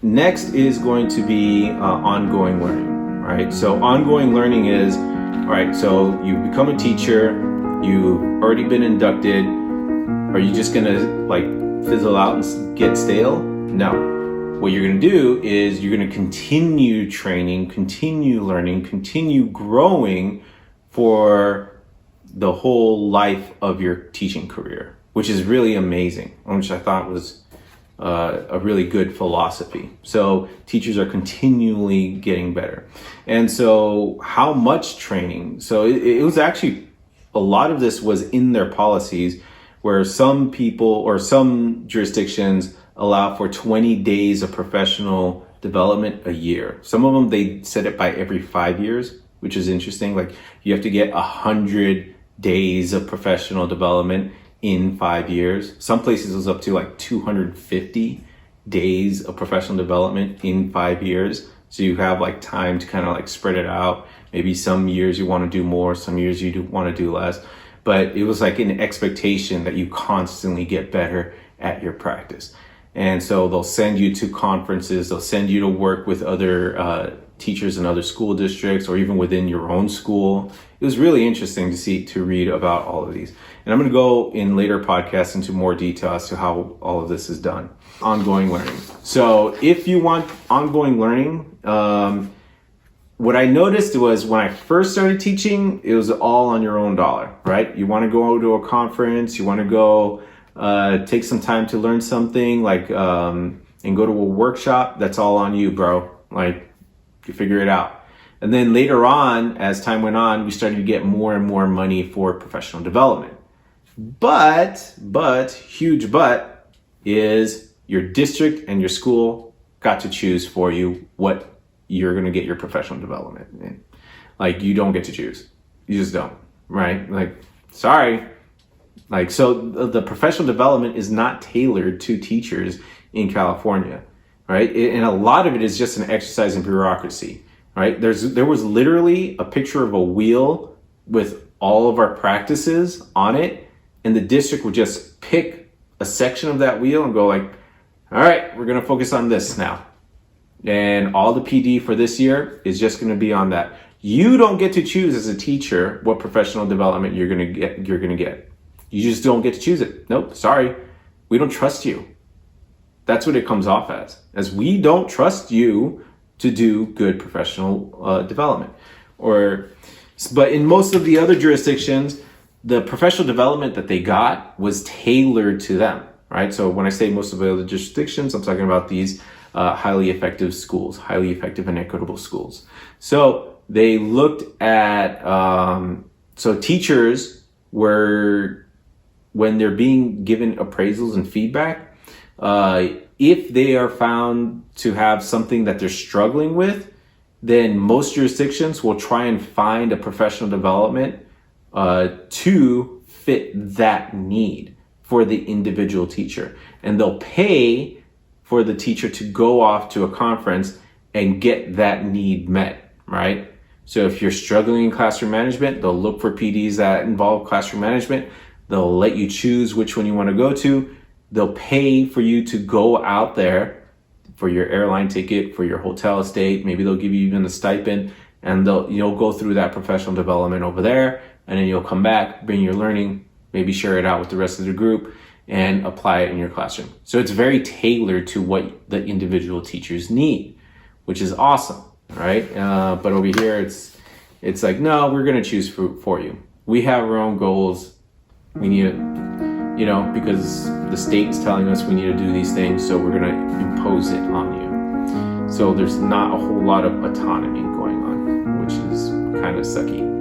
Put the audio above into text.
next is going to be ongoing learning, right? So ongoing learning is, all right, so you've become a teacher, you've already been inducted. Are you just gonna like fizzle out and get stale? No. What you're gonna do is you're gonna continue training, continue learning, continue growing for the whole life of your teaching career, which is really amazing, which I thought was a really good philosophy. So teachers are continually getting better. And so how much training? So it was actually, a lot of this was in their policies, where some people or some jurisdictions allow for 20 days of professional development a year. Some of them, they set it by every 5 years, which is interesting. Like you have to get 100 days of professional development in 5 years. Some places it was up to like 250 days of professional development in 5 years. So you have like time to kind of like spread it out. Maybe some years you want to do more, some years you want to do less. But it was like an expectation that you constantly get better at your practice. And so they'll send you to conferences, they'll send you to work with other teachers in other school districts or even within your own school. It was really interesting to read about all of these. And I'm going to go in later podcasts into more detail as to how all of this is done. Ongoing learning. So if you want ongoing learning, what I noticed was when I first started teaching, it was all on your own dollar, right? You want to go to a conference, you want to go take some time to learn something, like and go to a workshop, that's all on you, bro. Like, you figure it out. And then later on, as time went on, we started to get more and more money for professional development. But, huge but, is your district and your school got to choose for you what you're going to get your professional development in. Like, you don't get to choose. You just don't, right? Like, sorry. Like, so the professional development is not tailored to teachers in California, right? And a lot of it is just an exercise in bureaucracy, right? There was literally a picture of a wheel with all of our practices on it, and the district would just pick a section of that wheel and go like, all right, we're going to focus on this now. And all the PD for this year is just going to be on that. You don't get to choose as a teacher what professional development you're going to get. You just don't get to choose it. Nope, sorry. We don't trust you. That's what it comes off as we don't trust you to do good professional development. But in most of the other jurisdictions, the professional development that they got was tailored to them, right? So when I say most of the other jurisdictions, I'm talking about these highly effective schools, highly effective and equitable schools. So they looked at, so teachers were, when they're being given appraisals and feedback, if they are found to have something that they're struggling with, then most jurisdictions will try and find a professional development to fit that need for the individual teacher. And they'll pay for the teacher to go off to a conference and get that need met, right? So if you're struggling in classroom management, they'll look for PDs that involve classroom management. They'll let you choose which one you want to go to. They'll pay for you to go out there for your airline ticket, for your hotel stay. Maybe they'll give you even a stipend, and you'll go through that professional development over there, and then you'll come back, bring your learning, maybe share it out with the rest of the group, and apply it in your classroom. So it's very tailored to what the individual teachers need, which is awesome, right? But over here, it's like, no, we're going to choose for you. We have our own goals. We need to, because the state's telling us we need to do these things, so we're going to impose it on you. So there's not a whole lot of autonomy going on, which is kind of sucky.